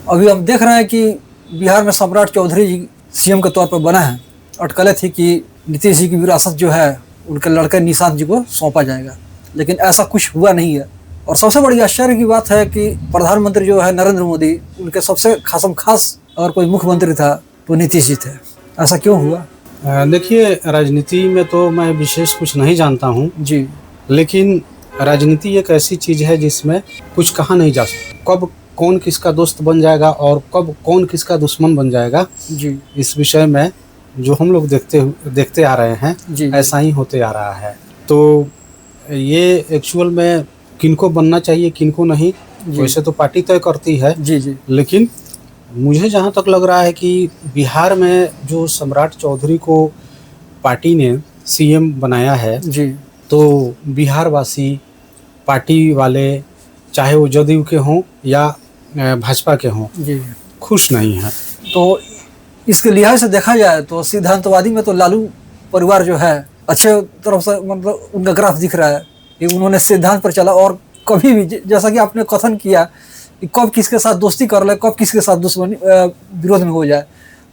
अभी हम देख रहे हैं कि बिहार में सम्राट चौधरी जी सीएम के तौर पर बना है। अटकलें थी कि नीतीश जी की विरासत जो है उनके लड़के निषाद जी को सौंपा जाएगा, लेकिन ऐसा कुछ हुआ नहीं है। और सबसे बड़ी आश्चर्य की बात है कि प्रधानमंत्री जो है नरेंद्र मोदी, उनके सबसे खास अगर कोई मुख्यमंत्री था तो नीतीश जी थे। ऐसा क्यों हुआ? देखिए, राजनीति में तो मैं विशेष कुछ नहीं जानता हूँ जी, लेकिन राजनीति एक ऐसी चीज है जिसमें कुछ कहा नहीं जा सकता। कब कौन किसका दोस्त बन जाएगा और कब कौन किसका दुश्मन बन जाएगा, जी, इस विषय में जो हम लोग देखते आ रहे हैं जी, ऐसा ही होते आ रहा है। तो ये एक्चुअल में किनको बनना चाहिए किनको नहीं, वैसे तो पार्टी तय करती है। जी, जी, लेकिन मुझे जहाँ तक लग रहा है कि बिहार में जो सम्राट चौधरी को पार्टी ने सीएम बनाया है, जी, तो बिहार वासी, पार्टी वाले, चाहे वो जदयू के हों या भाजपा के हों, जी, खुश नहीं है। तो इसके लिहाज से देखा जाए तो सिद्धांतवादी में तो लालू परिवार जो है अच्छे तरफ से, मतलब उनका ग्राफ दिख रहा है कि उन्होंने सिद्धांत पर चला और कभी भी, जैसा कि आपने कथन किया कि कब किसके साथ दोस्ती कर ले, कब किसके साथ दुश्मनी विरोध में हो जाए,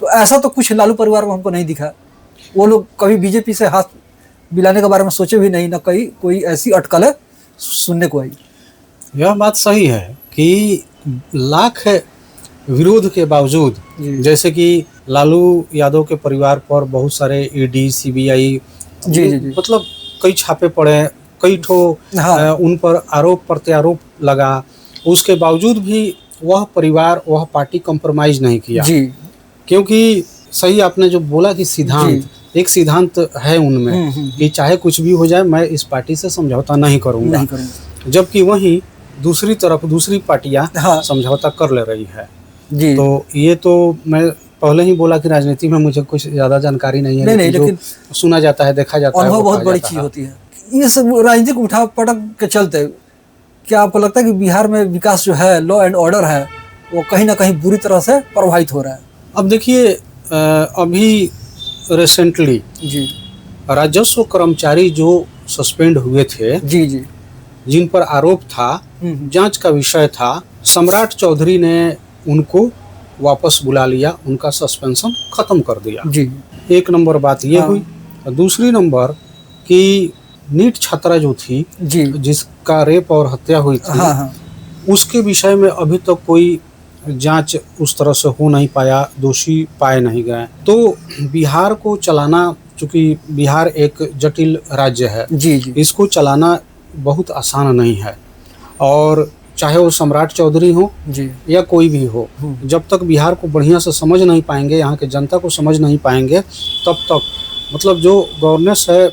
तो ऐसा तो कुछ लालू परिवार में हमको नहीं दिखा। वो लोग कभी बीजेपी से हाथ मिलाने के बारे में सोचे भी नहीं, ना कहीं कोई ऐसी अटकलें सुनने को आई। यह बात सही है कि लाख विरोध के बावजूद, जैसे कि लालू यादव के परिवार पर बहुत सारे ईडी, सीबीआई, जी, मतलब कई छापे पड़े, कई ठो उन पर आरोप प्रत्यारोप लगा, उसके बावजूद भी वह परिवार, वह पार्टी कंप्रोमाइज नहीं किया। जी, क्योंकि सही आपने जो बोला कि सिद्धांत, एक सिद्धांत है उनमें कि चाहे कुछ भी हो जाए मैं इस पार्टी से समझौता नहीं करूंगा, जबकि वहीं दूसरी तरफ दूसरी पार्टियां समझौता कर ले रही है। जी। तो ये तो मैं पहले ही बोला कि राजनीति में मुझे कुछ ज्यादा जानकारी नहीं है, लेकिन सुना जाता है, देखा जाता है, अनुभव बहुत बड़ी चीज होती है। ये सब राजनीतिक उठा पटक के चलते क्या आपको लगता है कि बिहार में विकास जो है, लॉ एंड ऑर्डर है, वो कहीं ना कहीं बुरी तरह से प्रभावित हो रहा है? अब देखिए, अभी रिसेंटली जी राजस्व कर्मचारी जो सस्पेंड हुए थे, जी जी, जिन पर आरोप था, जांच का विषय था, सम्राट चौधरी ने उनको वापस बुला लिया, उनका सस्पेंशन खत्म कर दिया। जी, एक नंबर बात ये हुई। दूसरी नंबर कि नीट छात्रा जो थी, जी, जिसका रेप और हत्या हुई थी, उसके विषय में अभी तक कोई जांच उस तरह से हो नहीं पाया, दोषी पाए नहीं गए। तो बिहार को चलाना, चूंकि बिहार एक जटिल राज्य है, जी, इसको चलाना बहुत आसान नहीं है। और चाहे वो सम्राट चौधरी हो जी या कोई भी हो, जब तक बिहार को बढ़िया से समझ नहीं पाएंगे, यहाँ के जनता को समझ नहीं पाएंगे, तब तक मतलब जो गवर्नेंस है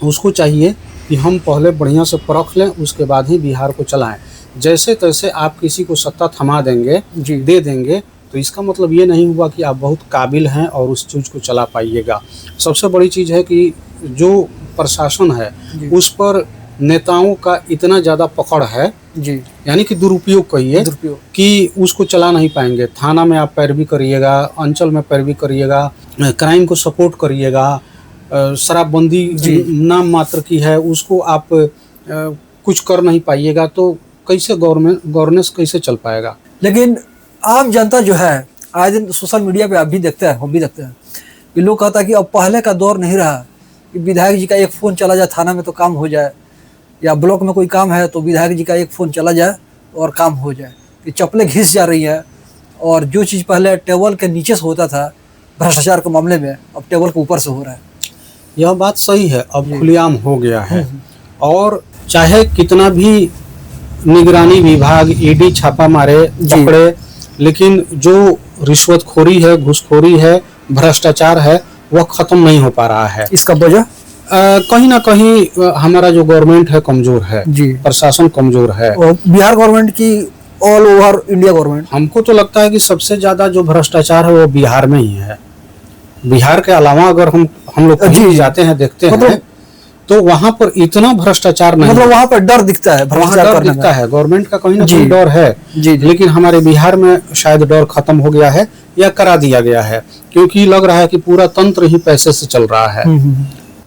उसको चाहिए कि हम पहले बढ़िया से परख लें, उसके बाद ही बिहार को चलाएं। जैसे तैसे आप किसी को सत्ता थमा देंगे, दे देंगे, तो इसका मतलब ये नहीं हुआ कि आप बहुत काबिल हैं और उस चीज़ को चला पाइएगा। सबसे बड़ी चीज़ है कि जो प्रशासन है उस पर नेताओं का इतना ज़्यादा पकड़ है, जी, यानी कि दुरुपयोग कहिए, कि उसको चला नहीं पाएंगे। थाना में आप पैरवी करिएगा, अंचल में पैरवी करिएगा, क्राइम को सपोर्ट करिएगा, शराबबंदी नाम मात्र की है, उसको आप कुछ कर नहीं पाइएगा, तो कैसे गवर्नेंस कैसे चल पाएगा? लेकिन आम जनता जो है, आज दिन सोशल मीडिया पे आप भी देखते हैं, हम भी देखते हैं कि लोग कहता है कि अब पहले का दौर नहीं रहा कि विधायक जी का एक फ़ोन चला जाए थाना में तो काम हो जाए, या ब्लॉक में कोई काम है तो विधायक जी का एक फ़ोन चला जाए और काम हो जाए। कि चप्पलें घिस जा रही है, और जो चीज़ पहले टेबल के नीचे से होता था भ्रष्टाचार के मामले में, अब टेबल के ऊपर से हो रहा है। यह बात सही है, अब खुलेआम हो गया है। और चाहे कितना भी निगरानी विभाग, ईडी छापा मारे, पकड़े, लेकिन जो रिश्वतखोरी है, घूसखोरी है, भ्रष्टाचार है, वह खत्म नहीं हो पा रहा है। इसका वजह कहीं ना कहीं हमारा जो गवर्नमेंट है कमजोर है, प्रशासन कमजोर है। और बिहार गवर्नमेंट की ऑल ओवर इंडिया गवर्नमेंट, हमको तो लगता है कि सबसे ज्यादा जो भ्रष्टाचार है वो बिहार में ही है। बिहार के अलावा अगर हम लोग कहीं जाते हैं, देखते हैं, तो वहाँ पर इतना भ्रष्टाचार नहीं, मतलब वहाँ पर डर दिखता है, वहाँ डर दिखता है, गवर्नमेंट का कहीं ना कहीं डर है। लेकिन हमारे बिहार में शायद डर खत्म हो गया है या करा दिया गया है, क्योंकि लग रहा है कि पूरा तंत्र ही पैसे से चल रहा है।